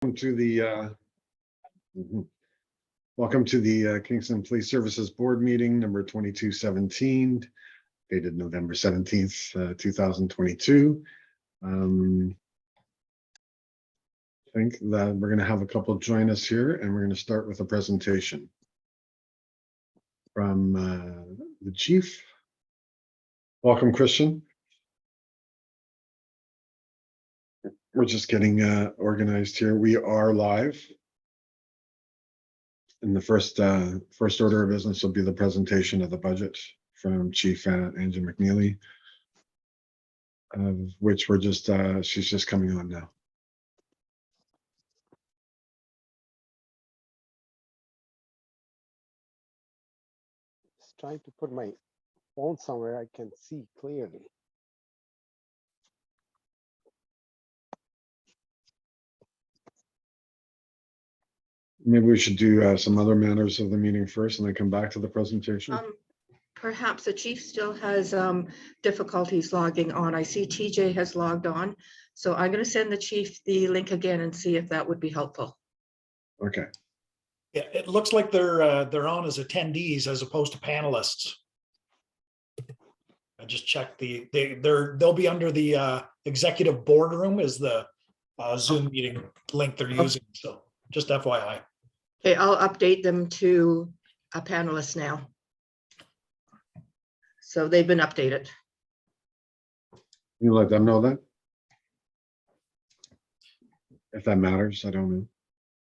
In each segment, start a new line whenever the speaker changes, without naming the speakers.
To the welcome to the Kingston Police Services Board meeting number 2217, dated November 17th, 2022. I think that we're going to have a couple join us here, and we're going to start with a presentation from the chief. Welcome, Christian. We're just getting organized here. We are live. And the first order of business will be the presentation of the budget from Chief Angie McNeely, of which we're just she's just coming on now.
Just trying to put my phone somewhere I can see clearly.
Maybe we should do some other matters of the meeting first and then come back to the presentation.
Perhaps the chief still has difficulties logging on. I see TJ has logged on. So I'm going to send the chief the link again and see if that would be helpful.
Okay.
Yeah, it looks like they're on as attendees as opposed to panelists. I just checked they'll be under the executive boardroom is the Zoom meeting link they're using. So just FYI.
Okay, I'll update them to a panelist now. So they've been updated.
You let them know that? If that matters, I don't know.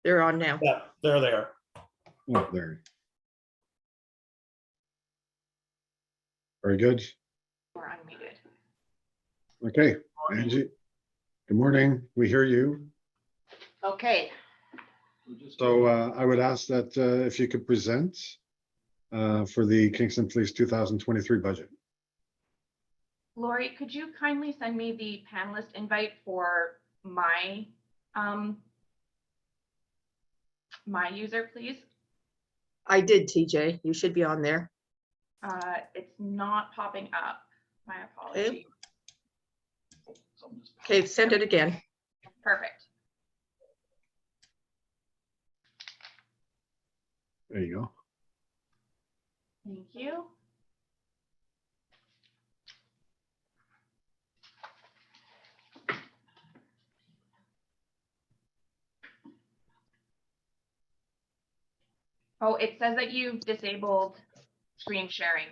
They're on now.
Yeah, there they are.
Oh, there. Very good.
We're unmuted.
Okay, Angie. Good morning. We hear you.
Okay.
So I would ask that if you could present for the Kingston Police 2023 budget.
Lori, could you kindly send me the panelist invite for my my user, please?
I did, TJ. You should be on there.
It's not popping up. My apologies.
Okay, send it again.
Perfect.
There you go.
Thank you. Oh, it says that you've disabled screen sharing,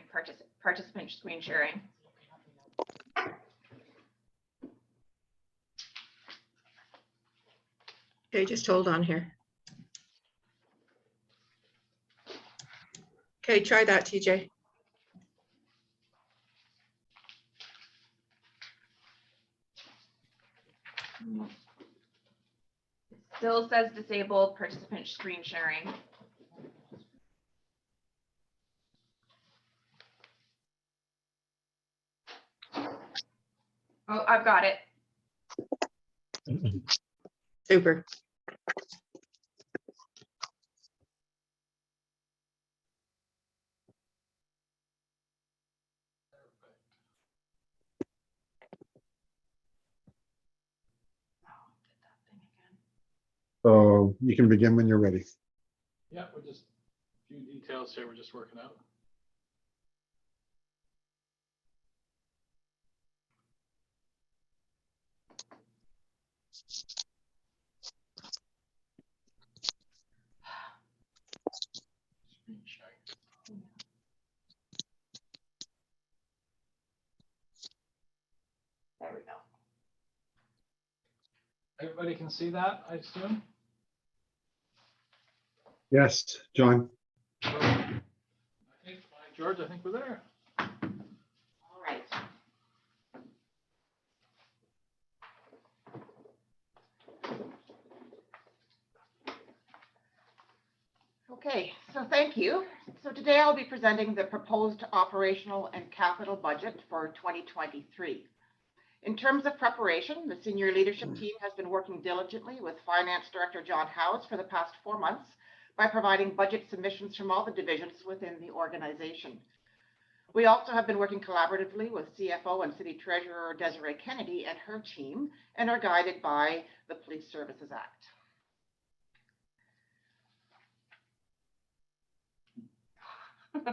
participant screen sharing.
Okay, just hold on here. Okay, try that, TJ.
It still says disabled participant screen sharing. Oh, I've got it.
Super.
So you can begin when you're ready.
Yeah, we're just a few details here we're just working out.
There we go.
Everybody can see that, I assume?
Yes, John.
George, I think we're there.
All right. Okay, so thank you. So today I'll be presenting the proposed operational and capital budget for 2023. In terms of preparation, the senior leadership team has been working diligently with Finance Director John Howes for the past 4 months by providing budget submissions from all the divisions within the organization. We also have been working collaboratively with CFO and City Treasurer Desiree Kennedy and her team, and are guided by the Police Services Act. Okay.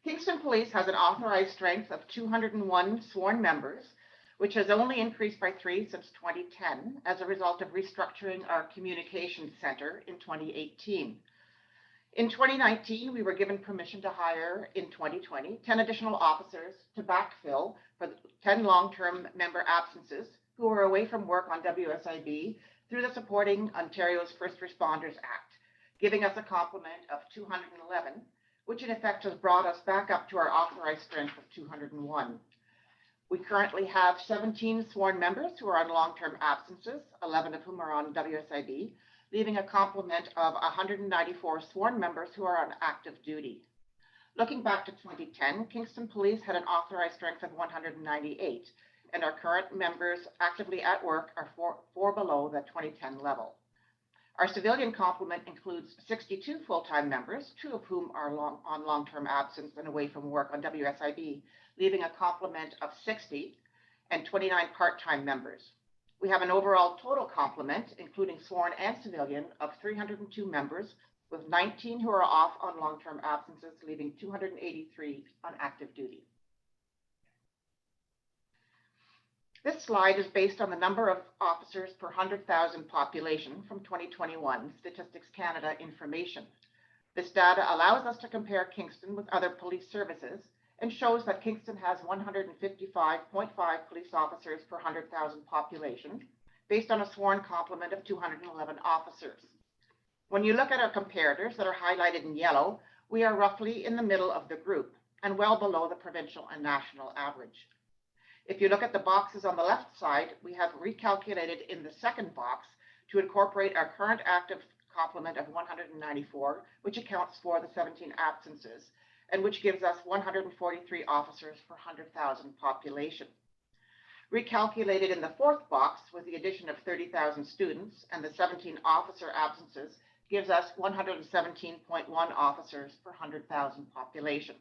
Kingston Police has an authorized strength of 201 sworn members, which has only increased by 3 since 2010 as a result of restructuring our communications center in 2018. In 2019, we were given permission to hire in 2020 10 additional officers to backfill for the 10 long-term member absences who are away from work on WSIB through the Supporting Ontario's First Responders Act, giving us a complement of 211, which in effect has brought us back up to our authorized strength of 201. We currently have 17 sworn members who are on long-term absences, 11 of whom are on WSIB, leaving a complement of 194 sworn members who are on active duty. Looking back to 2010, Kingston Police had an authorized strength of 198, and our current members actively at work are four below the 2010 level. Our civilian complement includes 62 full-time members, 2 of whom are on long-term absence and away from work on WSIB, leaving a complement of 60 and 29 part-time members. We have an overall total complement, including sworn and civilian, of 302 members, with 19 who are off on long-term absences, leaving 283 on active duty. This slide is based on the number of officers per 100,000 population from 2021 Statistics Canada information. This data allows us to compare Kingston with other police services and shows that Kingston has 155.5 police officers per 100,000 population, based on a sworn complement of 211 officers. When you look at our comparators that are highlighted in yellow, we are roughly in the middle of the group and well below the provincial and national average. If you look at the boxes on the left side, we have recalculated in the second box to incorporate our current active complement of 194, which accounts for the 17 absences, and which gives us 143 officers per 100,000 population. Recalculated in the fourth box with the addition of 30,000 students and the 17 officer absences gives us 117.1 officers per 100,000 population.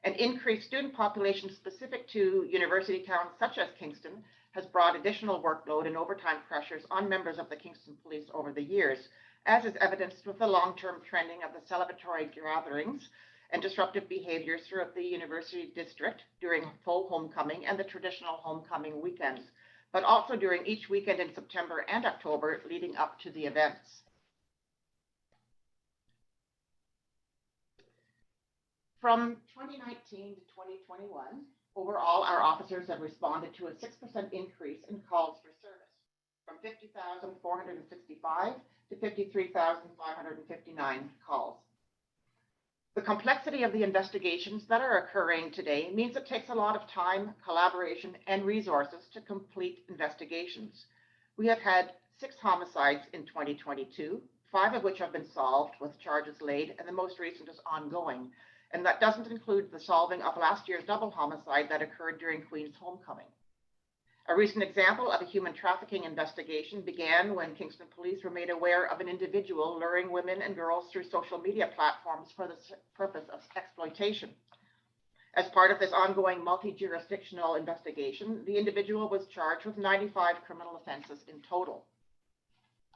An increased student population specific to university towns such as Kingston has brought additional workload and overtime pressures on members of the Kingston Police over the years, as is evidenced with the long-term trending of the celebratory gatherings and disruptive behaviors throughout the university district during full homecoming and the traditional homecoming weekends, but also during each weekend in September and October leading up to the events. From 2019 to 2021, overall, our officers have responded to a 6% increase in calls for service, from 50,465 to 53,559 calls. The complexity of the investigations that are occurring today means it takes a lot of time, collaboration, and resources to complete investigations. We have had 6 homicides in 2022, 5 of which have been solved with charges laid, and the most recent is ongoing. And that doesn't include the solving of last year's double homicide that occurred during Queen's Homecoming. A recent example of a human trafficking investigation began when Kingston Police were made aware of an individual luring women and girls through social media platforms for the purpose of exploitation. As part of this ongoing multi-jurisdictional investigation, the individual was charged with 95 criminal offenses in total.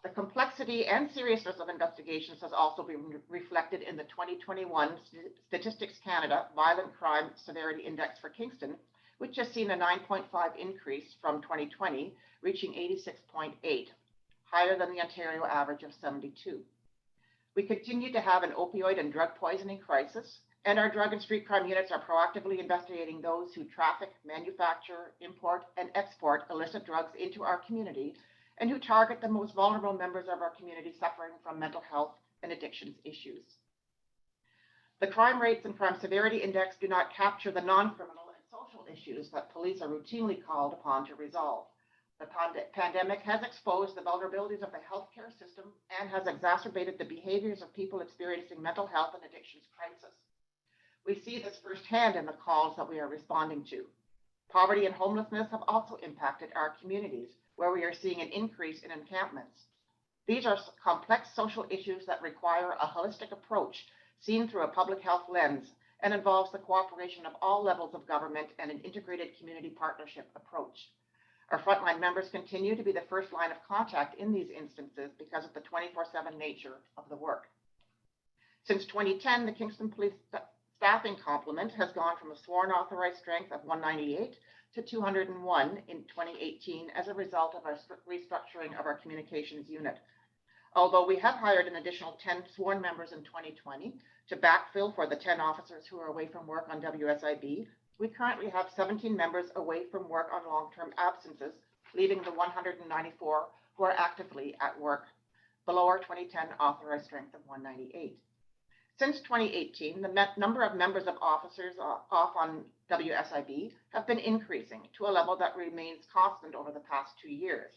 The complexity and seriousness of investigations has also been reflected in the 2021 Statistics Canada Violent Crime Severity Index for Kingston, which has seen a 9.5 increase from 2020, reaching 86.8, higher than the Ontario average of 72. We continue to have an opioid and drug poisoning crisis, and our drug and street crime units are proactively investigating those who traffic, manufacture, import, and export illicit drugs into our community, and who target the most vulnerable members of our community suffering from mental health and addictions issues. The crime rates and crime severity index do not capture the non-criminal and social issues that police are routinely called upon to resolve. The pandemic has exposed the vulnerabilities of the healthcare system and has exacerbated the behaviors of people experiencing mental health and addictions crisis. We see this firsthand in the calls that we are responding to. Poverty and homelessness have also impacted our communities, where we are seeing an increase in encampments. These are complex social issues that require a holistic approach seen through a public health lens and involves the cooperation of all levels of government and an integrated community partnership approach. Our frontline members continue to be the first line of contact in these instances because of the 24/7 nature of the work. Since 2010, the Kingston Police staffing complement has gone from a sworn authorized strength of 198 to 201 in 2018 as a result of our restructuring of our communications unit. Although we have hired an additional 10 sworn members in 2020 to backfill for the 10 officers who are away from work on WSIB, we currently have 17 members away from work on long-term absences, leaving the 194 who are actively at work, below our 2010 authorized strength of 198. Since 2018, the number of members of officers off on WSIB have been increasing to a level that remains constant over the past 2 years.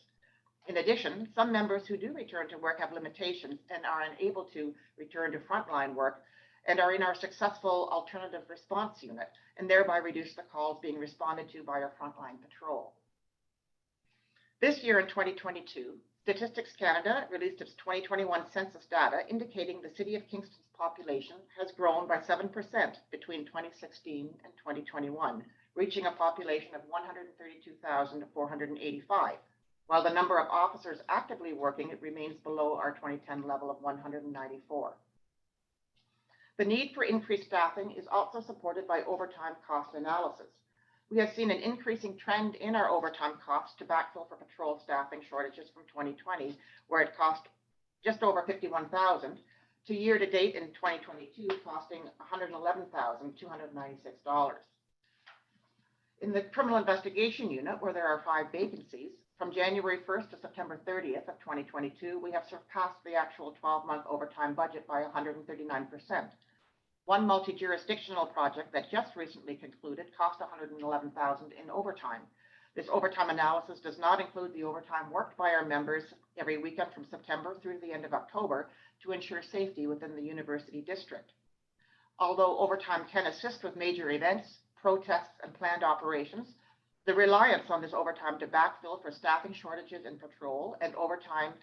In addition, some members who do return to work have limitations and are unable to return to frontline work and are in our successful alternative response unit and thereby reduce the calls being responded to by our frontline patrol. This year in 2022, Statistics Canada released its 2021 census data indicating the City of Kingston's population has grown by 7% between 2016 and 2021, reaching a population of 132,485. While the number of officers actively working, it remains below our 2010 level of 194. The need for increased staffing is also supported by overtime cost analysis. We have seen an increasing trend in our overtime costs to backfill for patrol staffing shortages from 2020, where it cost just over $51,000, to year to date in 2022 costing $111,296. In the criminal investigation unit, where there are 5 vacancies, from January 1st to September 30th of 2022, we have surpassed the actual 12-month overtime budget by 139%. One multi-jurisdictional project that just recently concluded cost $111,000 in overtime. This overtime analysis does not include the overtime worked by our members every weekend from September through the end of October to ensure safety within the university district. Although overtime can assist with major events, protests, and planned operations, the reliance on this overtime to backfill for staffing shortages in patrol and overtime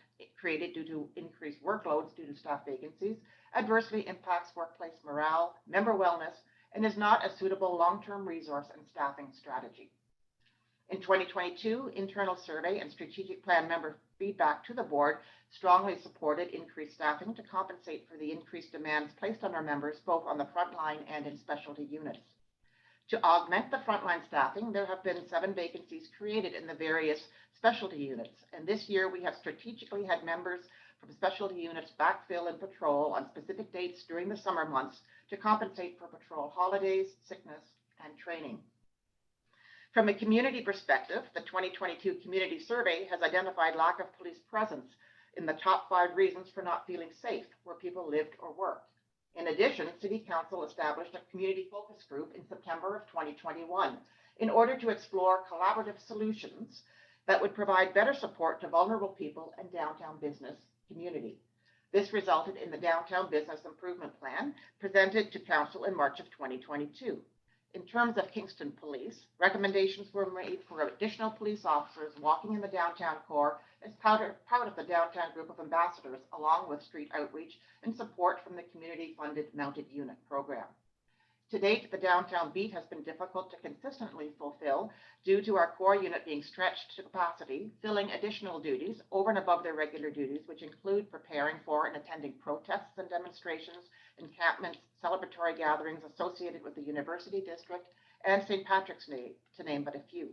created due to increased workloads due to staff vacancies adversely impacts workplace morale, member wellness, and is not a suitable long-term resource and staffing strategy. In 2022, internal survey and strategic plan member feedback to the board strongly supported increased staffing to compensate for the increased demands placed on our members, both on the front line and in specialty units. To augment the frontline staffing, there have been 7 vacancies created in the various specialty units. And this year we have strategically had members from specialty units backfill and patrol on specific dates during the summer months to compensate for patrol holidays, sickness, and training. From a community perspective, the 2022 community survey has identified lack of police presence in the top 5 reasons for not feeling safe where people lived or worked. In addition, City Council established a community focus group in September of 2021 in order to explore collaborative solutions that would provide better support to vulnerable people and downtown business community. This resulted in the Downtown Business Improvement Plan presented to Council in March of 2022. In terms of Kingston Police, recommendations were made for additional police officers walking in the downtown core as part of the downtown group of ambassadors, along with street outreach and support from the community-funded mounted unit program. To date, the downtown beat has been difficult to consistently fulfill due to our core unit being stretched to capacity, filling additional duties over and above their regular duties, which include preparing for and attending protests and demonstrations, encampments, celebratory gatherings associated with the University District and St. Patrick's Day, to name but a few.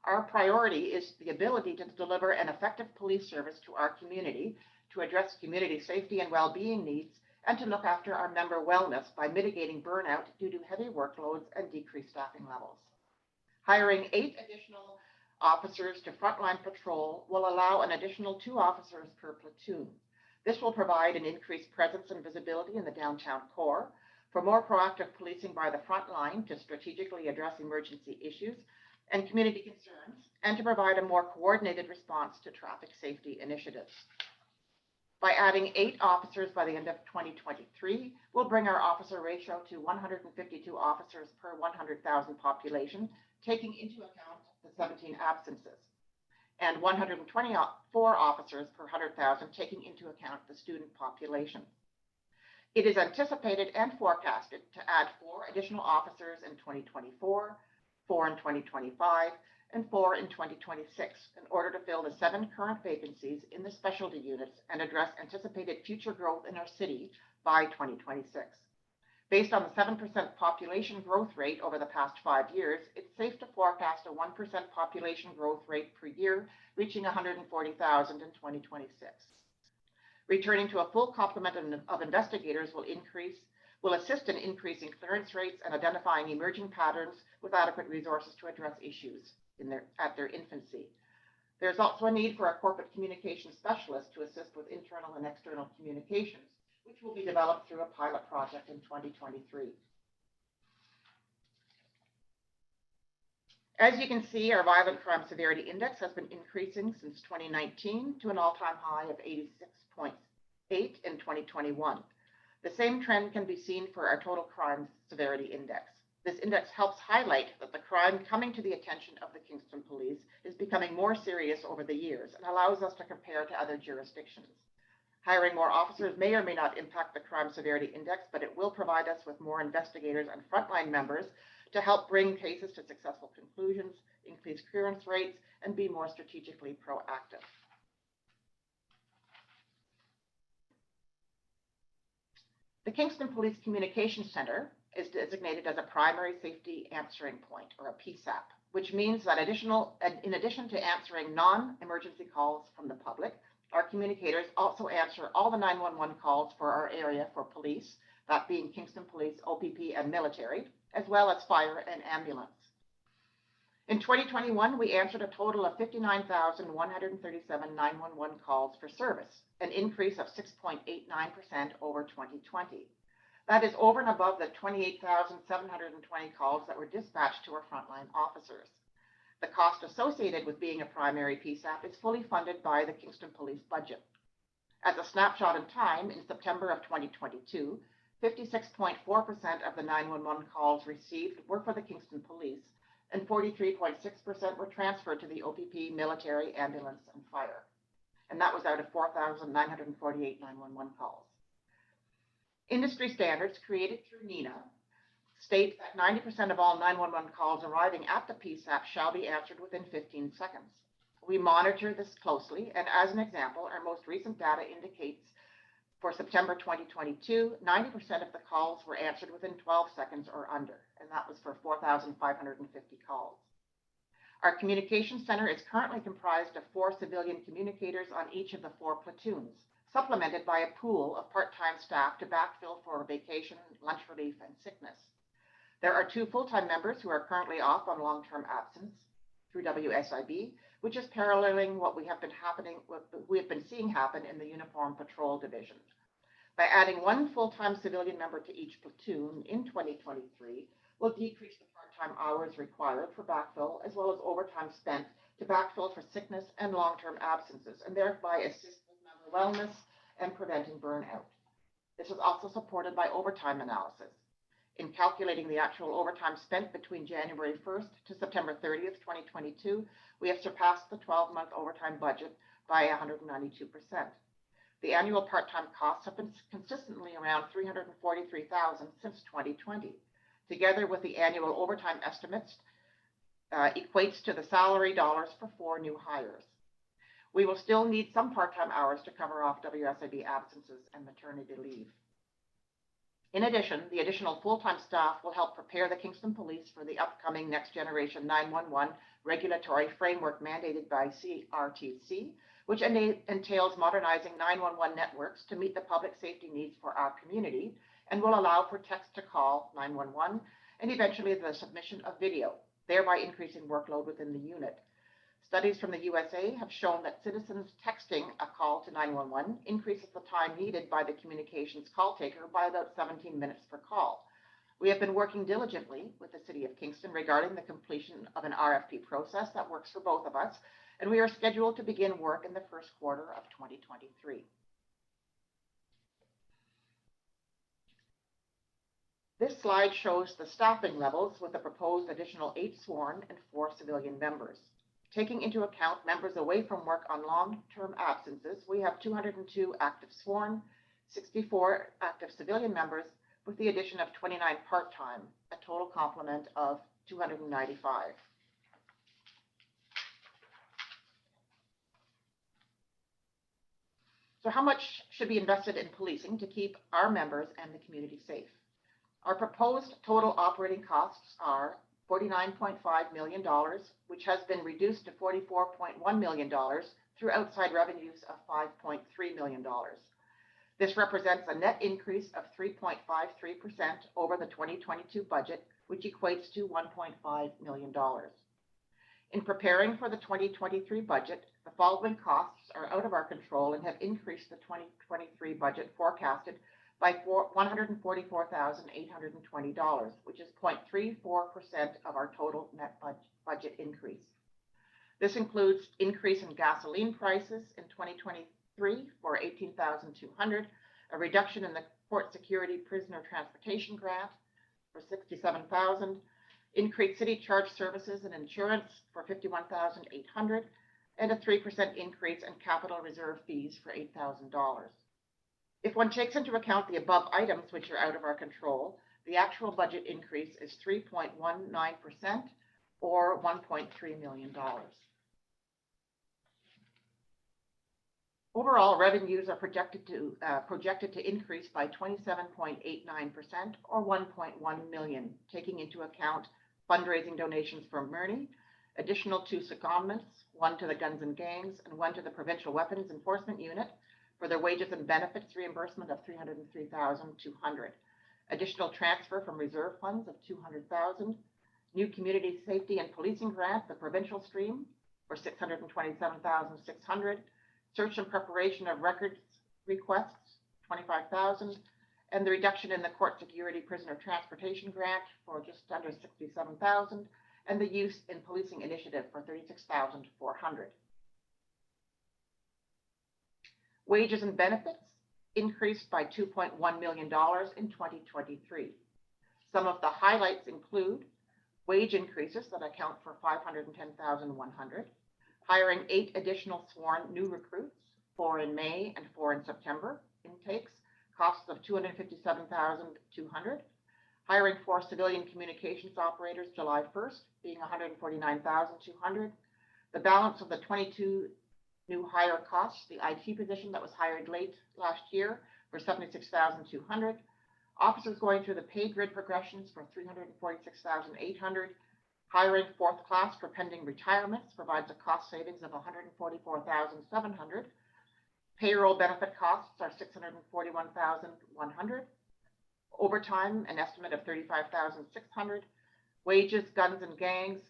Our priority is the ability to deliver an effective police service to our community, to address community safety and well-being needs, and to look after our member wellness by mitigating burnout due to heavy workloads and decreased staffing levels. Hiring 8 additional officers to frontline patrol will allow an additional 2 officers per platoon. This will provide an increased presence and visibility in the downtown core, for more proactive policing by the front line to strategically address emergency issues and community concerns, and to provide a more coordinated response to traffic safety initiatives. By adding 8 officers by the end of 2023, we'll bring our officer ratio to 152 officers per 100,000 population, taking into account the 17 absences, and 124 officers per 100,000, taking into account the student population. It is anticipated and forecasted to add 4 additional officers in 2024, 4 in 2025, and 4 in 2026 in order to fill the 7 current vacancies in the specialty units and address anticipated future growth in our city by 2026. Based on the 7% population growth rate over the past 5 years, it's safe to forecast a 1% population growth rate per year, reaching 140,000 in 2026. Returning to a full complement of investigators will assist in increasing clearance rates and identifying emerging patterns with adequate resources to address issues at their infancy. There's also a need for a corporate communication specialist to assist with internal and external communications, which will be developed through a pilot project in 2023. As you can see, our violent crime severity index has been increasing since 2019 to an all-time high of 86.8 in 2021. The same trend can be seen for our total crime severity index. This index helps highlight that the crime coming to the attention of the Kingston Police is becoming more serious over the years and allows us to compare to other jurisdictions. Hiring more officers may or may not impact the crime severity index, but it will provide us with more investigators and frontline members to help bring cases to successful conclusions, increase clearance rates, and be more strategically proactive. The Kingston Police Communications Center is designated as a primary safety answering point, or a PSAP, which means that in addition to answering non-emergency calls from the public, our communicators also answer all the 911 calls for our area for police, that being Kingston Police, OPP, and military, as well as fire and ambulance. In 2021, we answered a total of 59,137 911 calls for service, an increase of 6.89% over 2020. That is over and above the 28,720 calls that were dispatched to our frontline officers. The cost associated with being a primary PSAP is fully funded by the Kingston Police budget. As a snapshot in time, in September of 2022, 56.4% of the 911 calls received were for the Kingston Police, and 43.6% were transferred to the OPP, military, ambulance, and fire. And that was out of 4,948 911 calls. Industry standards created through NENA state that 90% of all 911 calls arriving at the PSAP shall be answered within 15 seconds. We monitor this closely, and as an example, our most recent data indicates for September 2022, 90% of the calls were answered within 12 seconds or under, and that was for 4,550 calls. Our communications center is currently comprised of 4 civilian communicators on each of the 4 platoons, supplemented by a pool of part-time staff to backfill for vacation, lunch relief, and sickness. There are 2 full-time members who are currently off on long-term absence through WSIB, which is paralleling what we have been seeing happen in the Uniform Patrol Division. By adding 1 full-time civilian member to each platoon in 2023, will decrease the part-time hours required for backfill, as well as overtime spent to backfill for sickness and long-term absences, and thereby assist with member wellness and preventing burnout. This is also supported by overtime analysis. In calculating the actual overtime spent between January 1st to September 30th, 2022, we have surpassed the 12-month overtime budget by 192%. The annual part-time costs have been consistently around $343,000 since 2020. Together with the annual overtime estimates, equates to the salary dollars for 4 new hires. We will still need some part-time hours to cover off WSIB absences and maternity leave. In addition, the additional full-time staff will help prepare the Kingston Police for the upcoming Next Generation 911 regulatory framework mandated by CRTC, which entails modernizing 911 networks to meet the public safety needs for our community and will allow for text-to-call 911 and eventually the submission of video, thereby increasing workload within the unit. Studies from the USA have shown that citizens texting a call to 911 increases the time needed by the communications call taker by about 17 minutes per call. We have been working diligently with the City of Kingston regarding the completion of an RFP process that works for both of us, and we are scheduled to begin work in the first quarter of 2023. This slide shows the staffing levels with the proposed additional 8 sworn and 4 civilian members. Taking into account members away from work on long-term absences, we have 202 active sworn, 64 active civilian members, with the addition of 29 part-time, a total complement of 295. So how much should be invested in policing to keep our members and the community safe? Our proposed total operating costs are $49.5 million, which has been reduced to $44.1 million through outside revenues of $5.3 million. This represents a net increase of 3.53% over the 2022 budget, which equates to $1.5 million. In preparing for the 2023 budget, the following costs are out of our control and have increased the 2023 budget forecasted by $144,820, which is 0.34% of our total net budget increase. This includes increase in gasoline prices in 2023 for $18,200, a reduction in the court security prisoner transportation grant for $67,000, increased city charge services and insurance for $51,800, and a 3% increase in capital reserve fees for $8,000. If one takes into account the above items, which are out of our control, the actual budget increase is 3.19% or $1.3 million. Overall, revenues are projected to increase by 27.89% or 1.1 million, taking into account fundraising donations from Murray, additional 2 secondments, 1 to the Guns and Gangs and 1 to the Provincial Weapons Enforcement Unit for their wages and benefits reimbursement of $303,200, additional transfer from reserve funds of $200,000, new community safety and policing grant, the provincial stream for $627,600, search and preparation of records requests, $25,000, and the reduction in the court security prisoner transportation grant for just under $67,000, and the youth in policing initiative for $36,400. Wages and benefits increased by $2.1 million in 2023. Some of the highlights include wage increases that account for $510,100, hiring 8 additional sworn new recruits, 4 in May and 4 in September intakes, costs of $257,200, hiring 4 civilian communications operators July 1st, being $149,200, the balance of the 22 new hire costs, the IT position that was hired late last year for $76,200, officers going through the pay grid progressions for $346,800, hiring 4th class for pending retirements provides a cost savings of $144,700. Payroll benefit costs are $641,100. Overtime, an estimate of $35,600. Wages, Guns and Gangs,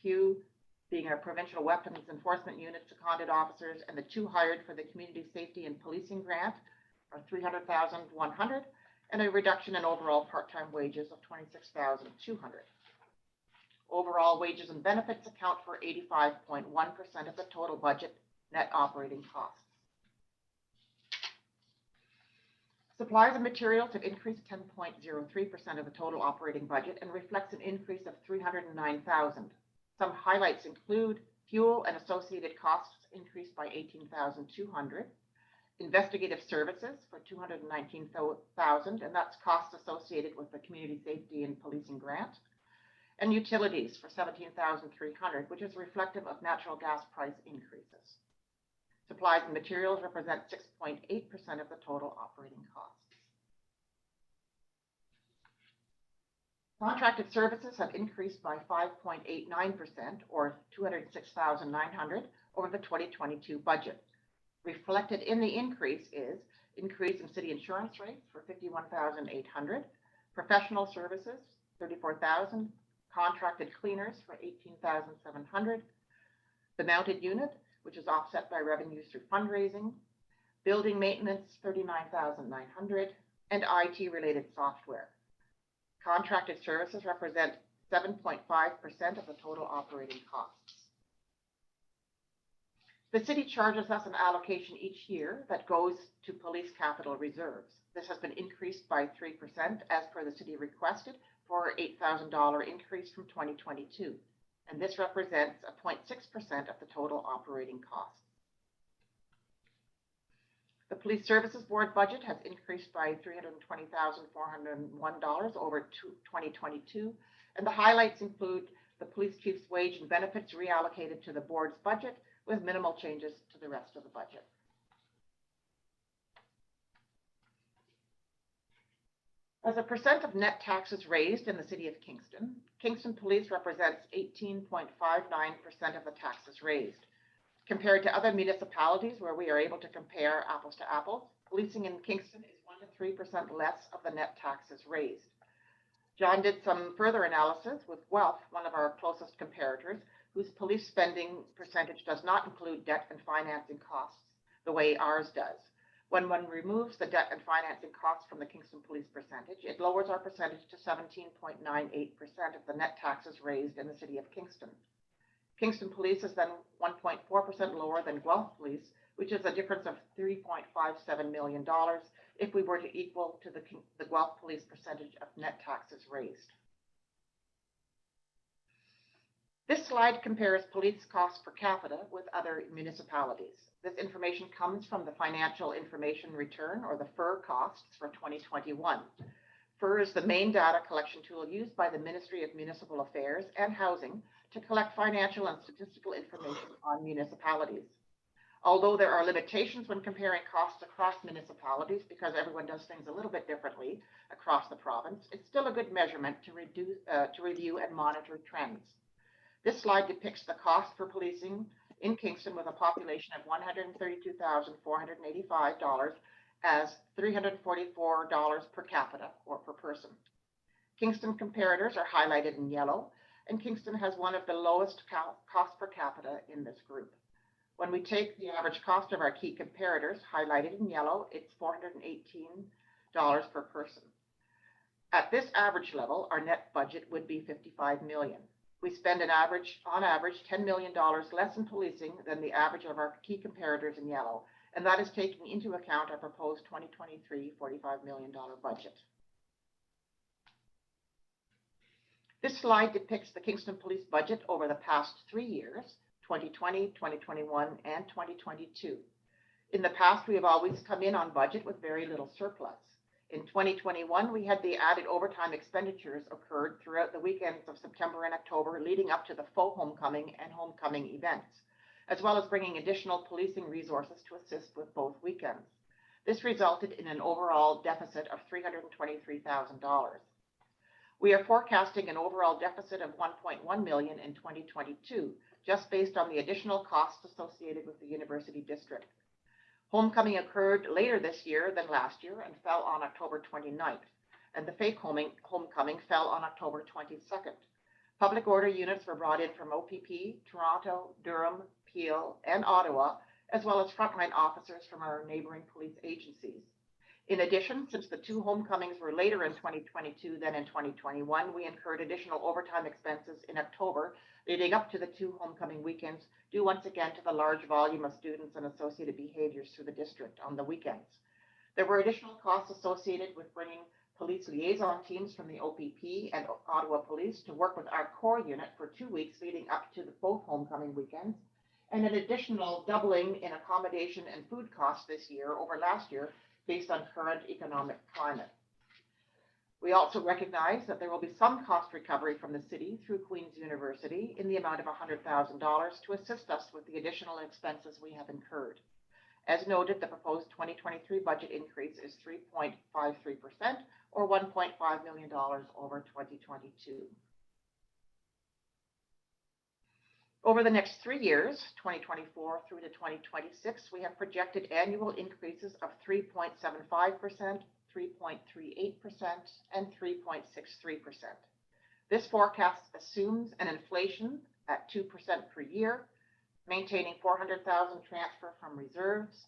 Pew, being a Provincial Weapons Enforcement Unit seconded officers, and the 2 hired for the Community Safety and Policing Grant are $300,100, and a reduction in overall part-time wages of $26,200. Overall, wages and benefits account for 85.1% of the total budget net operating costs. Supplies and materials have increased 10.03% of the total operating budget and reflects an increase of $309,000. Some highlights include fuel and associated costs increased by $18,200, investigative services for $219,000, and that's costs associated with the Community Safety and Policing Grant, and utilities for $17,300, which is reflective of natural gas price increases. Supplies and materials represent 6.8% of the total operating costs. Contracted services have increased by 5.89% or $206,900 over the 2022 budget. Reflected in the increase is increase in city insurance rates for $51,800, professional services $34,000, contracted cleaners for $18,700, the mounted unit, which is offset by revenues through fundraising, building maintenance $39,900, and IT related software. Contracted services represent 7.5% of the total operating costs. The city charges us an allocation each year that goes to police capital reserves. This has been increased by 3% as per the city requested for $8,000 increase from 2022. And this represents a 0.6% of the total operating costs. The Police Services Board budget has increased by $320,401 over 2022, and the highlights include the police chief's wage and benefits reallocated to the board's budget with minimal changes to the rest of the budget. As a percent of net taxes raised in the city of Kingston, Kingston Police represents 18.59% of the taxes raised. Compared to other municipalities where we are able to compare apples to apples, policing in Kingston is 1 to 3% less of the net taxes raised. John did some further analysis with Guelph, one of our closest comparators, whose police spending percentage does not include debt and financing costs the way ours does. When one removes the debt and financing costs from the Kingston Police percentage, it lowers our percentage to 17.98% of the net taxes raised in the city of Kingston. Kingston Police is then 1.4% lower than Guelph Police, which is a difference of $3.57 million if we were to equal to the Guelph Police percentage of net taxes raised. This slide compares police costs per capita with other municipalities. This information comes from the Financial Information Return, or the FIR costs for 2021. FIR is the main data collection tool used by the Ministry of Municipal Affairs and Housing to collect financial and statistical information on municipalities. Although there are limitations when comparing costs across municipalities because everyone does things a little bit differently across the province, it's still a good measurement to review and monitor trends. This slide depicts the cost for policing in Kingston with a population of $132,485 as $344 per capita or per person. Kingston comparators are highlighted in yellow, and Kingston has one of the lowest cost per capita in this group. When we take the average cost of our key comparators, highlighted in yellow, it's $418 per person. At this average level, our net budget would be $55 million. We spend on average, $10 million less in policing than the average of our key comparators in yellow, and that is taking into account our proposed 2023 $45 million budget. This slide depicts the Kingston Police budget over the past 3 years, 2020, 2021, and 2022. In the past, we have always come in on budget with very little surplus. In 2021, we had the added overtime expenditures occurred throughout the weekends of September and October leading up to the faux homecoming and homecoming events, as well as bringing additional policing resources to assist with both weekends. This resulted in an overall deficit of $323,000. We are forecasting an overall deficit of $1.1 million in 2022, just based on the additional costs associated with the University District. Homecoming occurred later this year than last year and fell on October 29th, and the fake homecoming fell on October 22nd. Public order units were brought in from OPP, Toronto, Durham, Peel, and Ottawa, as well as frontline officers from our neighboring police agencies. In addition, since the two homecomings were later in 2022 than in 2021, we incurred additional overtime expenses in October leading up to the two homecoming weekends, due once again to the large volume of students and associated behaviors through the district on the weekends. There were additional costs associated with bringing police liaison teams from the OPP and Ottawa Police to work with our core unit for 2 weeks leading up to both homecoming weekends, and an additional doubling in accommodation and food costs this year over last year based on current economic climate. We also recognize that there will be some cost recovery from the city through Queen's University in the amount of $100,000 to assist us with the additional expenses we have incurred. As noted, the proposed 2023 budget increase is 3.53% or $1.5 million over 2022. Over the next 3 years, 2024 through to 2026, we have projected annual increases of 3.75%, 3.38%, and 3.63%. This forecast assumes an inflation at 2% per year, maintaining 400,000 transfer from reserves,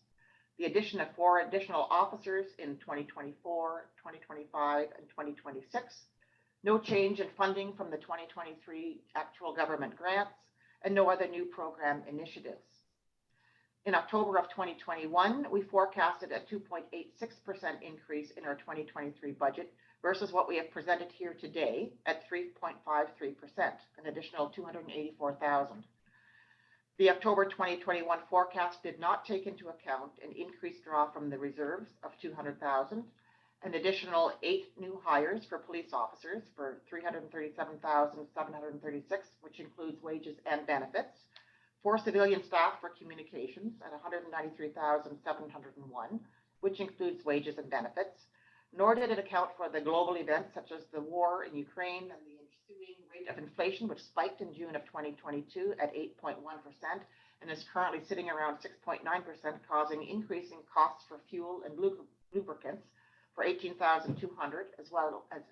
the addition of 4 additional officers in 2024, 2025, and 2026, no change in funding from the 2023 actual government grants, and no other new program initiatives. In October of 2021, we forecasted a 2.86% increase in our 2023 budget versus what we have presented here today at 3.53%, an additional $284,000. The October 2021 forecast did not take into account an increased draw from the reserves of $200,000, an additional 8 new hires for police officers for $337,736, which includes wages and benefits, 4 civilian staff for communications at $193,701, which includes wages and benefits, nor did it account for the global events such as the war in Ukraine and the ensuing rate of inflation, which spiked in June of 2022 at 8.1% and is currently sitting around 6.9%, causing increasing costs for fuel and lubricants for 18,200, as well as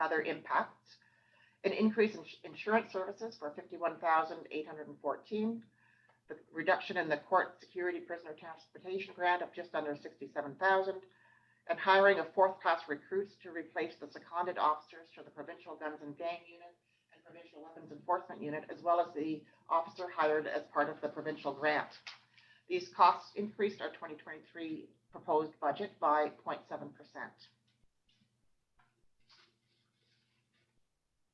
other impacts. An increase in insurance services for 51,814, the reduction in the court security prisoner transportation grant of just under 67,000, and hiring of fourth-class recruits to replace the seconded officers to the Provincial Guns and Gang Unit and Provincial Weapons Enforcement Unit, as well as the officer hired as part of the provincial grant. These costs increased our 2023 proposed budget by 0.7%.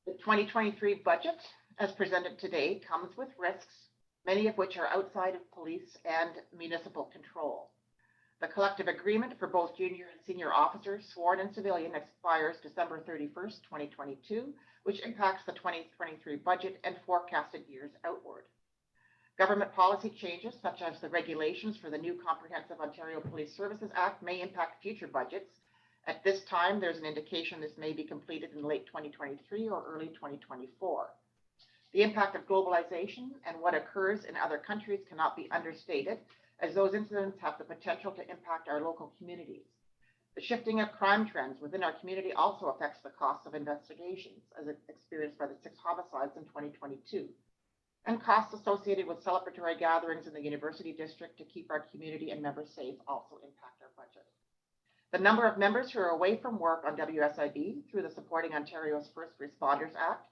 The 2023 budget, as presented today, comes with risks, many of which are outside of police and municipal control. The collective agreement for both junior and senior officers, sworn and civilian, expires December 31st, 2022, which impacts the 2023 budget and forecasted years outward. Government policy changes, such as the regulations for the new Comprehensive Ontario Police Services Act, may impact future budgets. At this time, there's an indication this may be completed in late 2023 or early 2024. The impact of globalization and what occurs in other countries cannot be understated, as those incidents have the potential to impact our local communities. The shifting of crime trends within our community also affects the costs of investigations, as experienced by the 6 homicides in 2022. And costs associated with celebratory gatherings in the University District to keep our community and members safe also impact our budget. The number of members who are away from work on WSIB through the Supporting Ontario's First Responders Act,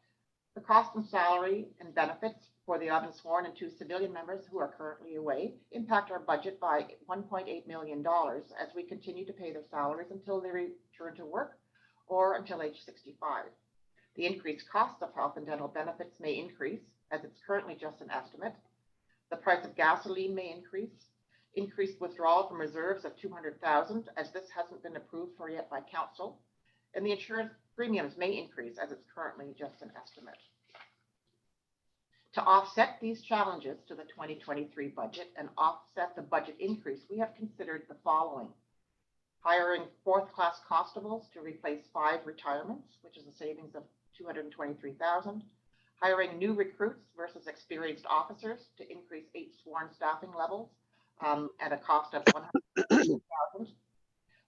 the cost and salary and benefits for the unsworn and 2 civilian members who are currently away impact our budget by $1.8 million as we continue to pay their salaries until they return to work or until age 65. The increased cost of health and dental benefits may increase, as it's currently just an estimate. The price of gasoline may increase. Increased withdrawal from reserves of $200,000, as this hasn't been approved for yet by council. And the insurance premiums may increase, as it's currently just an estimate. To offset these challenges to the 2023 budget and offset the budget increase, we have considered the following: hiring 4th-class constables to replace 5 retirements, which is a savings of $223,000. Hiring new recruits versus experienced officers to increase 8 sworn staffing levels at a cost of $100,000.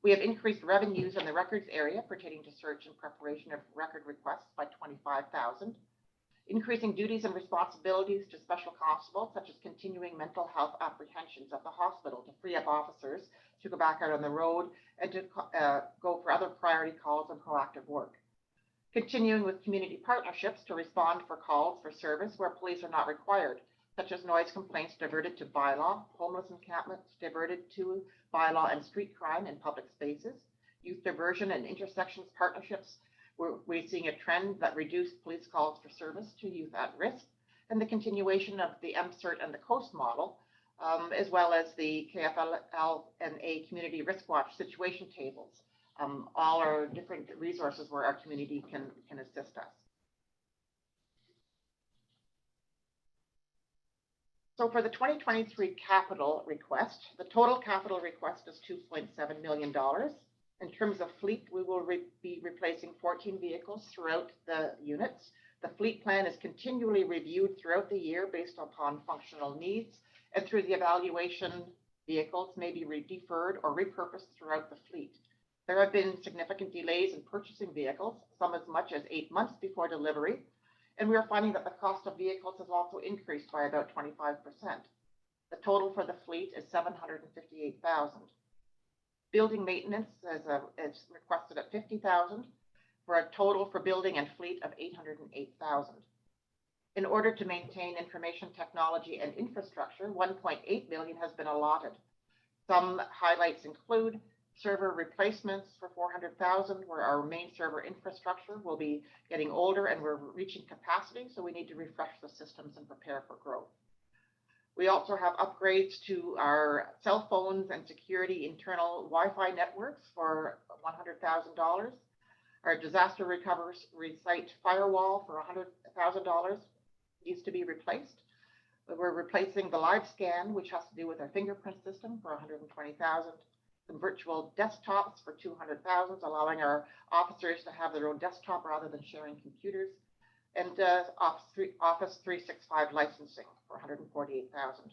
We have increased revenues in the records area pertaining to search and preparation of record requests by $25,000. Increasing duties and responsibilities to special constables, such as continuing mental health apprehensions at the hospital to free up officers to go back out on the road and to go for other priority calls and proactive work. Continuing with community partnerships to respond for calls for service where police are not required, such as noise complaints diverted to bylaw, homeless encampments diverted to bylaw and street crime in public spaces, youth diversion and intersections partnerships. We're seeing a trend that reduced police calls for service to youth at risk, and the continuation of the MCERT and the COAST model, as well as the KFLNA Community Risk Watch situation tables. All are different resources where our community can assist us. So for the 2023 capital request, the total capital request is $2.7 million. In terms of fleet, we will be replacing 14 vehicles throughout the units. The fleet plan is continually reviewed throughout the year based upon functional needs, and through the evaluation, vehicles may be deferred or repurposed throughout the fleet. There have been significant delays in purchasing vehicles, some as much as 8 months before delivery, and we are finding that the cost of vehicles has also increased by about 25%. The total for the fleet is $758,000. Building maintenance is requested at $50,000 for a total for building and fleet of $808,000. In order to maintain information technology and infrastructure, $1.8 million has been allotted. Some highlights include server replacements for $400,000, where our main server infrastructure will be getting older and we're reaching capacity, so we need to refresh the systems and prepare for growth. We also have upgrades to our cell phones and security internal Wi-Fi networks for $100,000. Our disaster recovery site firewall for $100,000 needs to be replaced. We're replacing the live scan, which has to do with our fingerprint system, for $120,000. some virtual desktops for 200,000, allowing our officers to have their own desktop rather than sharing computers, and Office 365 licensing for 148,000.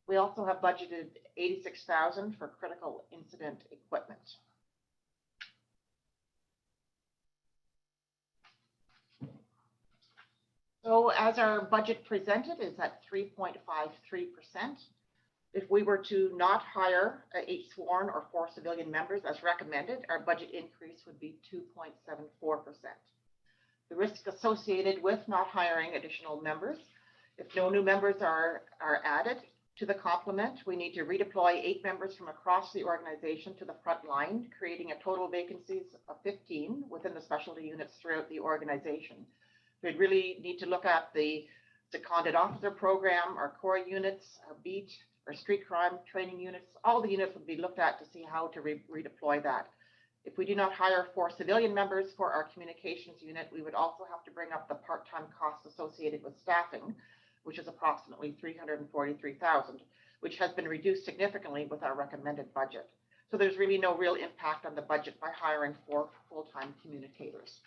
We also have budgeted 86,000 for critical incident equipment. So as our budget presented is at 3.53%. If we were to not hire 8 sworn or 4 civilian members as recommended, our budget increase would be 2.74%. The risk associated with not hiring additional members, if no new members are added to the complement, we need to redeploy 8 members from across the organization to the front line, creating a total vacancies of 15 within the specialty units throughout the organization. We'd really need to look at the seconded officer program, our core units, our beat, our street crime training units. All the units would be looked at to see how to redeploy that. If we do not hire 4 civilian members for our communications unit, we would also have to bring up the part-time costs associated with staffing, which is approximately 343,000, which has been reduced significantly with our recommended budget. So there's really no real impact on the budget by hiring 4 full-time communicators.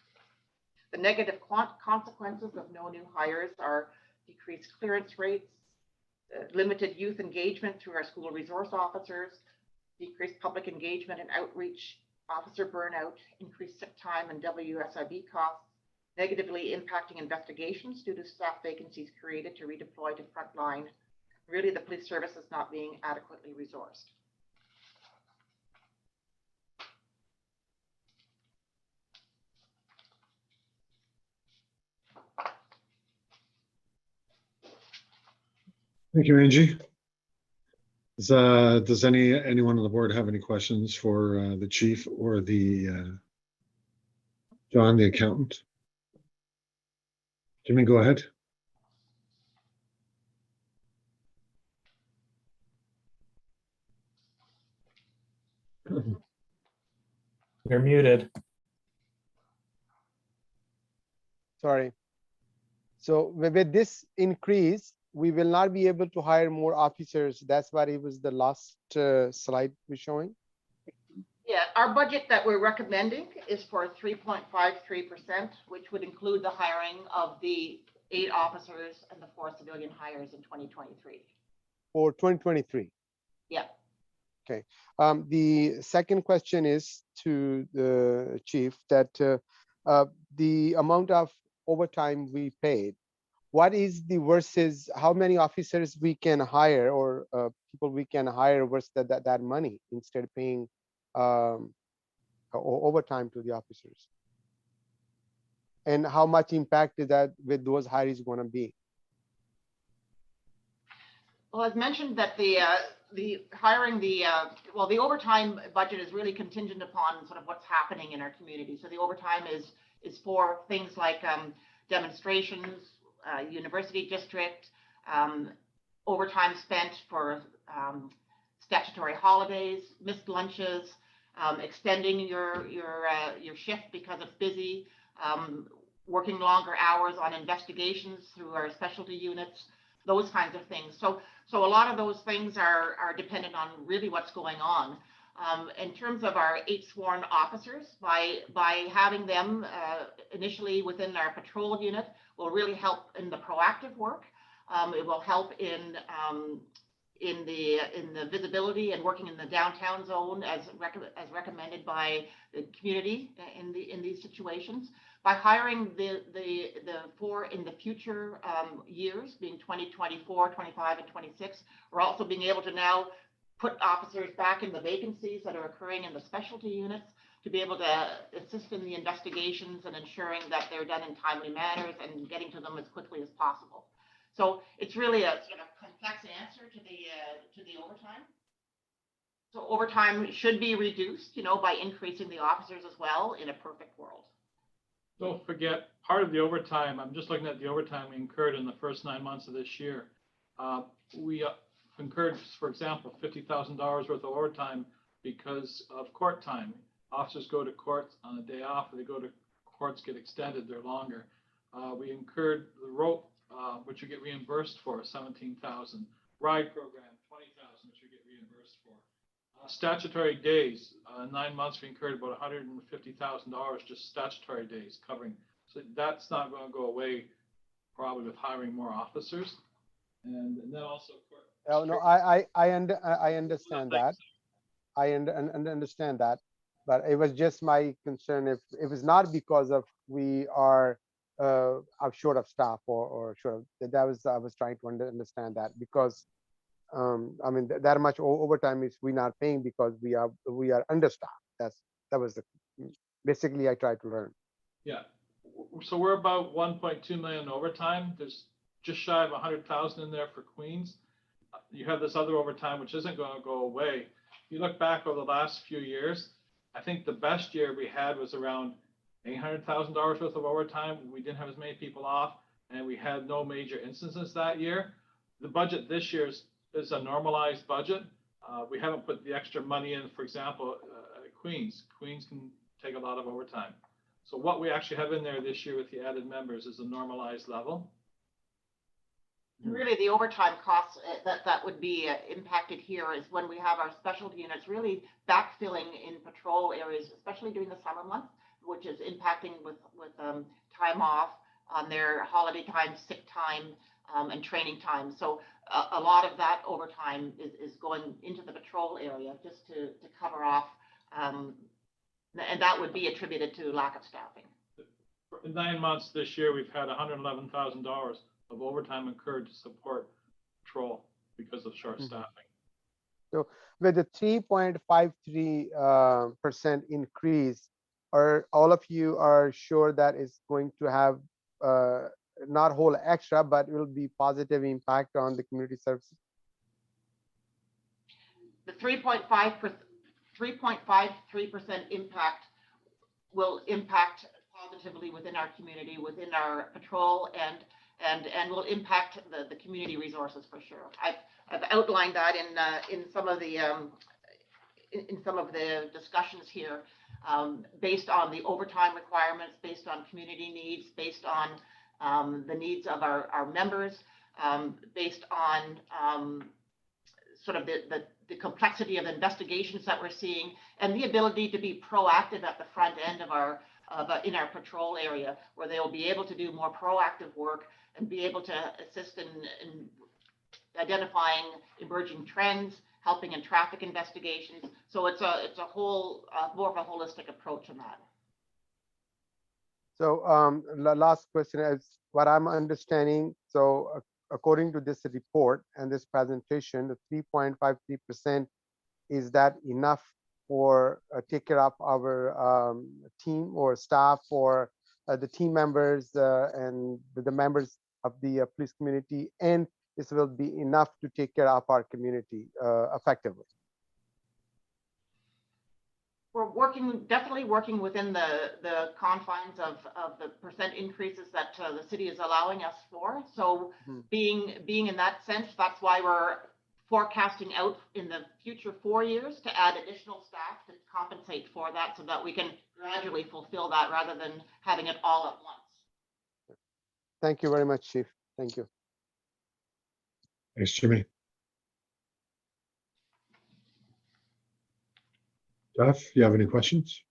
The negative consequences of no new hires are decreased clearance rates, limited youth engagement through our school resource officers, decreased public engagement and outreach, officer burnout, increased sick time and WSIB costs, negatively impacting investigations due to staff vacancies created to redeploy to frontline. Really, the police service is not being adequately resourced.
Thank you, Angie. Does anyone on the board have any questions for the chief or the John, the accountant? Jimmy, go ahead.
You're muted.
Sorry. So with this increase, we will not be able to hire more officers. That's what it was the last slide we're showing.
Yeah, our budget that we're recommending is for 3.53%, which would include the hiring of the 8 officers and the 4 civilian hires in 2023.
For 2023.
Yeah.
Okay. The second question is to the chief that the amount of overtime we paid, what is the versus how many officers we can hire or people we can hire versus that money instead of paying overtime to the officers? And how much impact is that with those hires going to be?
Well, as mentioned that the hiring the overtime budget is really contingent upon sort of what's happening in our community. So the overtime is for things like demonstrations, university district, overtime spent for statutory holidays, missed lunches, extending your shift because it's busy, working longer hours on investigations through our specialty units, those kinds of things. So a lot of those things are dependent on really what's going on. In terms of our 8 sworn officers, by having them initially within our patrol unit will really help in the proactive work. It will help in the visibility and working in the downtown zone as recommended by the community in these situations. By hiring the 4 in the future years, being 2024, 25, and 26, we're also being able to now put officers back in the vacancies that are occurring in the specialty units to be able to assist in the investigations and ensuring that they're done in timely manners and getting to them as quickly as possible. So it's really a sort of complex answer to the overtime. So overtime should be reduced, by increasing the officers as well in a perfect world.
Don't forget, part of the overtime, I'm just looking at the overtime we incurred in the first 9 months of this year. We incurred, for example, $50,000 worth of overtime because of court time. Officers go to court on a day off, or they go to courts get extended, they're longer. We incurred the rope, which you get reimbursed for, $17,000. Ride program, $20,000, which you get reimbursed for. Statutory days, 9 months, we incurred about $150,000 just statutory days covering. So that's not going to go away probably with hiring more officers. And then also.
Oh, no, I understand that. I understand that, but it was just my concern if it was not because of we are short of staff or short of, that was I was trying to understand that because I mean that much overtime is we not paying because we are understaffed. That was the basically I tried to learn.
Yeah, so we're about 1.2 million overtime. There's just shy of 100,000 in there for Queens. You have this other overtime which isn't going to go away. If you look back over the last few years, I think the best year we had was around $800,000 worth of overtime. We didn't have as many people off, and we had no major instances that year. The budget this year is a normalized budget. We haven't put the extra money in, for example, Queens. Queens can take a lot of overtime. So what we actually have in there this year with the added members is a normalized level.
Really, the overtime costs that would be impacted here is when we have our specialty units really backfilling in patrol areas, especially during the summer months, which is impacting with time off on their holiday time, sick time, and training time. So a lot of that overtime is going into the patrol area just to cover off, and that would be attributed to lack of staffing.
In 9 months this year, we've had $111,000 of overtime incurred to support patrol because of short staffing.
So with the 3.53% increase, are all of you are sure that is going to have not whole extra, but will be positive impact on the community services?
The 3.53% impact will impact positively within our community, within our patrol, and will impact the community resources for sure. I've outlined that in some of the discussions here, based on the overtime requirements, based on community needs, based on the needs of our members, based on sort of the complexity of investigations that we're seeing, and the ability to be proactive at the front end of in our patrol area, where they will be able to do more proactive work and be able to assist in identifying emerging trends, helping in traffic investigations. So it's a whole more of a holistic approach on that.
So the last question is what I'm understanding. So according to this report and this presentation, the 3.53%, is that enough for take care of our team or staff or the team members and the members of the police community, and this will be enough to take care of our community effectively?
We're definitely working within the confines of the percent increases that the city is allowing us for. So being in that sense, that's why we're forecasting out in the future 4 years to add additional staff to compensate for that, so that we can gradually fulfill that rather than having it all at once.
Thank you very much, Chief. Thank you.
Thanks, Jimmy. Jeff, you have any questions?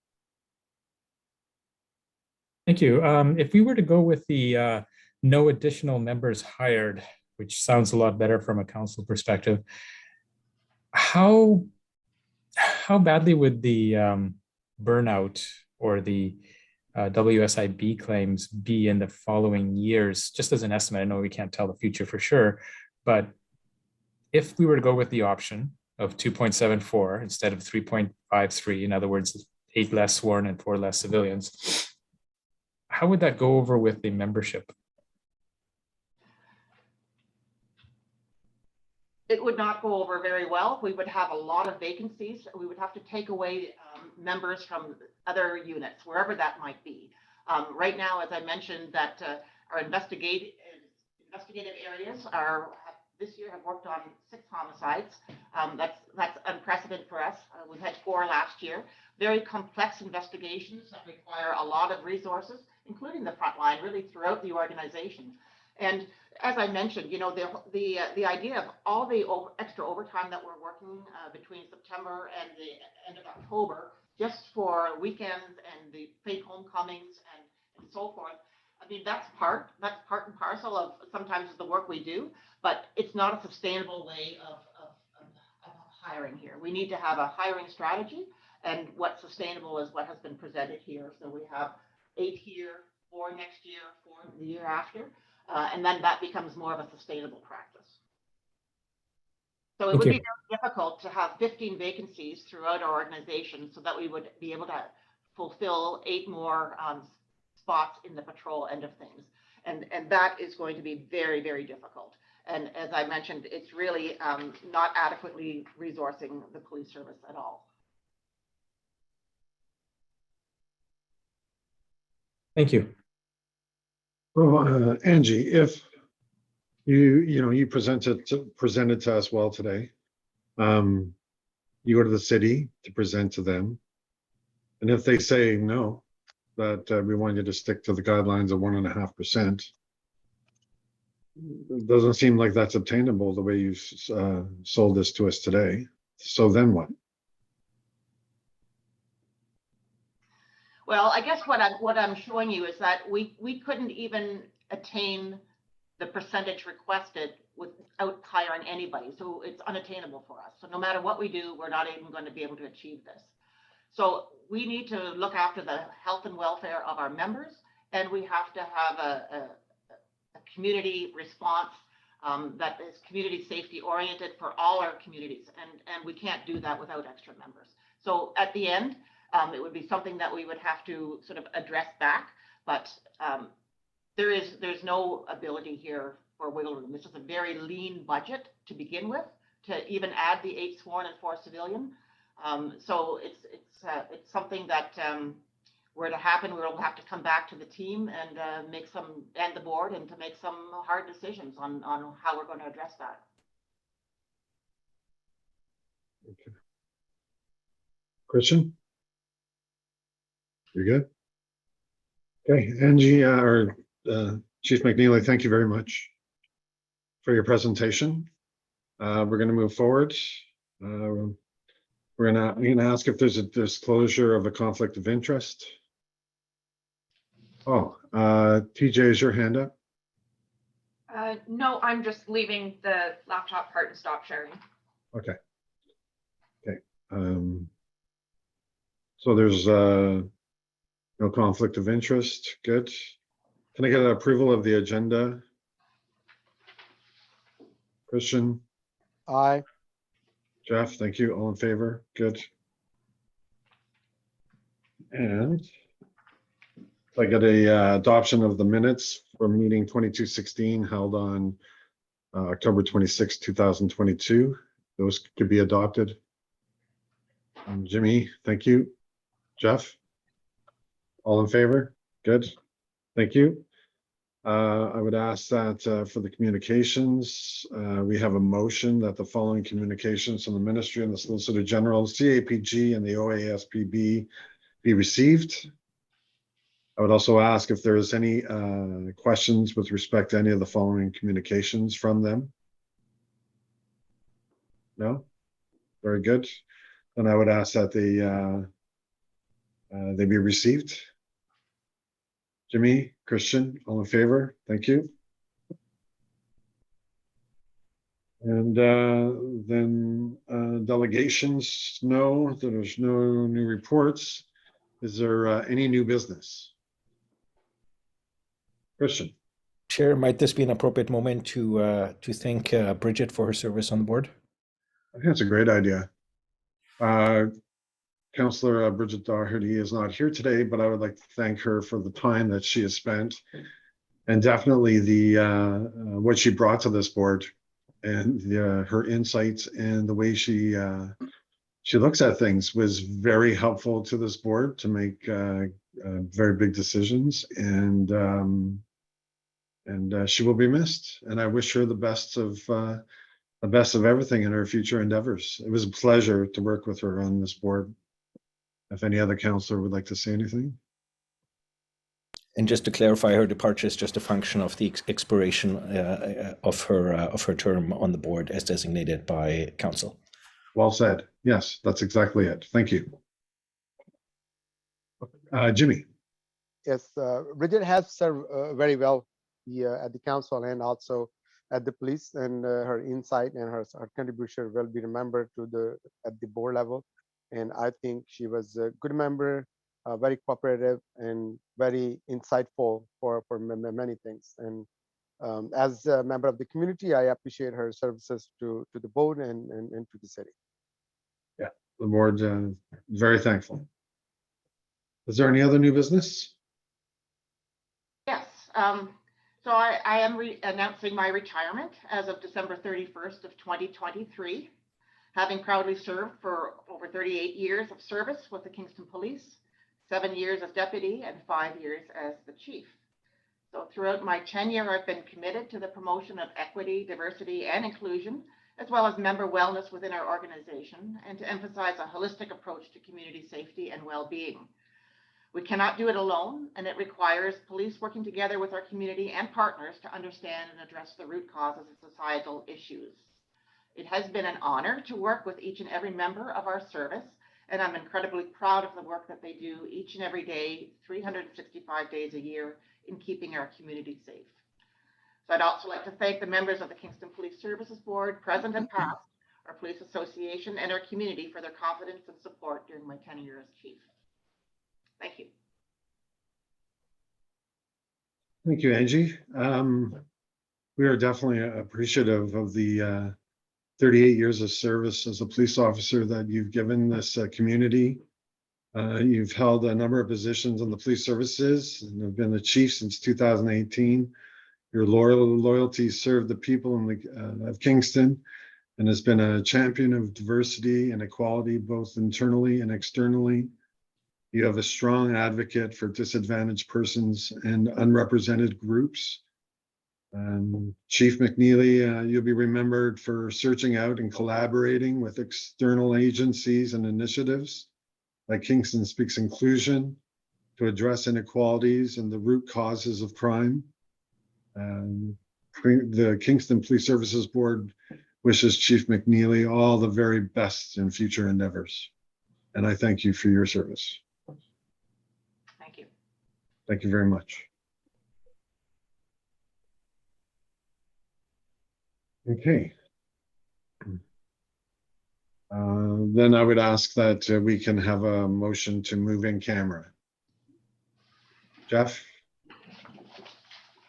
Thank you. If we were to go with the no additional members hired, which sounds a lot better from a council perspective, how badly would the burnout or the WSIB claims be in the following years? Just as an estimate, I know we can't tell the future for sure, but if we were to go with the option of 2.74 instead of 3.53, in other words, 8 less sworn and 4 less civilians, how would that go over with the membership?
It would not go over very well. We would have a lot of vacancies. We would have to take away members from other units, wherever that might be. Right now, as I mentioned, that our investigative areas this year have worked on 6 homicides. That's unprecedented for us. We've had 4 last year. Very complex investigations that require a lot of resources, including the front line, really throughout the organization. And as I mentioned, the idea of all the extra overtime that we're working between September and the end of October, just for weekends and the fake homecomings and so forth. I mean, that's part and parcel of sometimes the work we do, but it's not a sustainable way of hiring here. We need to have a hiring strategy, and what's sustainable is what has been presented here. So we have 8 here, 4 next year, 4 the year after. And then that becomes more of a sustainable practice. So it would be very difficult to have 15 vacancies throughout our organization so that we would be able to fulfill 8 more spots in the patrol end of things. And that is going to be very, very difficult. And as I mentioned, it's really not adequately resourcing the police service at all.
Thank you.
Well, Angie, if you presented to us well today, you go to the city to present to them, and if they say no, that we want you to stick to the guidelines of 1.5%, it doesn't seem like that's obtainable the way you've sold this to us today. So then what?
Well, I guess what I'm showing you is that we couldn't even attain the percentage requested without hiring anybody. So it's unattainable for us. So no matter what we do, we're not even going to be able to achieve this. So we need to look after the health and welfare of our members, and we have to have a community response that is community safety oriented for all our communities. And we can't do that without extra members. So at the end, it would be something that we would have to sort of address back, but there's no ability here for wiggle room. This is a very lean budget to begin with, to even add the 8 sworn and 4 civilian. So it's something that were to happen, we'll have to come back to the team and and the board, and to make some hard decisions on how we're going to address that.
Okay. Christian? You're good? Okay, Angie, Chief McNeely, thank you very much for your presentation. We're going to move forward. I'm going to ask if there's a disclosure of a conflict of interest. Oh, TJ, is your hand up?
No, I'm just leaving the laptop part and stop sharing.
Okay. Okay. So there's no conflict of interest. Good. Can I get an approval of the agenda? Christian?
Aye.
Jeff, thank you. All in favor? Good. And I get a adoption of the minutes for meeting 2216 held on October 26, 2022. Those could be adopted. Jimmy, thank you. Jeff? All in favor? Good. Thank you. I would ask that for the communications, we have a motion that the following communications from the Ministry and the Solicitor General, CAPG and the OASPB be received. I would also ask if there is any questions with respect to any of the following communications from them. No? Very good. Then I would ask that they be received. Jimmy, Christian, all in favor? Thank you. And then delegations, no, there's no new reports. Is there any new business? Christian.
Chair, might this be an appropriate moment to thank Bridget for her service on the board?
I think that's a great idea. Councillor Bridget Doherty is not here today, but I would like to thank her for the time that she has spent, and definitely the what she brought to this board, and her insights and the way she looks at things was very helpful to this board to make very big decisions, and she will be missed. And I wish her the best of everything in her future endeavors. It was a pleasure to work with her on this board. If any other councillor would like to say anything.
And just to clarify, her departure is just a function of the expiration of her term on the board as designated by council.
Well said. Yes, that's exactly it. Thank you. Jimmy.
Yes, Bridget has served very well at the council and also at the police, and her insight and her contribution will be remembered at the board level. And I think she was a good member, very cooperative and very insightful for many things. And as a member of the community, I appreciate her services to the board and to the city.
Yeah, the board very thankful. Is there any other new business?
Yes. So I am announcing my retirement as of December 31st of 2023, having proudly served for over 38 years of service with the Kingston Police, 7 years as deputy and 5 years as the chief. So throughout my tenure, I've been committed to the promotion of equity, diversity, and inclusion, as well as member wellness within our organization, and to emphasize a holistic approach to community safety and well-being. We cannot do it alone, and it requires police working together with our community and partners to understand and address the root causes of societal issues. It has been an honor to work with each and every member of our service, and I'm incredibly proud of the work that they do each and every day, 365 days a year, in keeping our community safe. So I'd also like to thank the members of the Kingston Police Services Board, present and past, our police association, and our community for their confidence and support during my tenure as chief. Thank you.
Thank you, Angie. We are definitely appreciative of the 38 years of service as a police officer that you've given this community. You've held a number of positions on the police services and have been the chief since 2018. Your loyalty served the people of Kingston and has been a champion of diversity and equality, both internally and externally. You have a strong advocate for disadvantaged persons and unrepresented groups. Chief McNeely, you'll be remembered for searching out and collaborating with external agencies and initiatives like Kingston Speaks Inclusion to address inequalities and the root causes of crime. The Kingston Police Services Board wishes Chief McNeely all the very best in future endeavors. And I thank you for your service.
Thank you.
Thank you very much. Okay. Then I would ask that we can have a motion to move in camera. Jeff?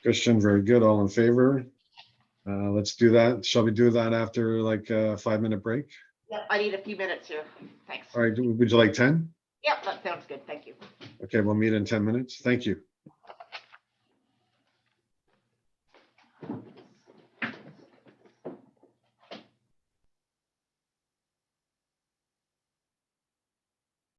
Christian, very good. All in favor? Let's do that. Shall we do that after like a 5-minute break?
Yep, I need a few minutes here. Thanks.
All right, would you like 10?
Yep, that sounds good. Thank you.
Okay, we'll meet in 10 minutes. Thank you.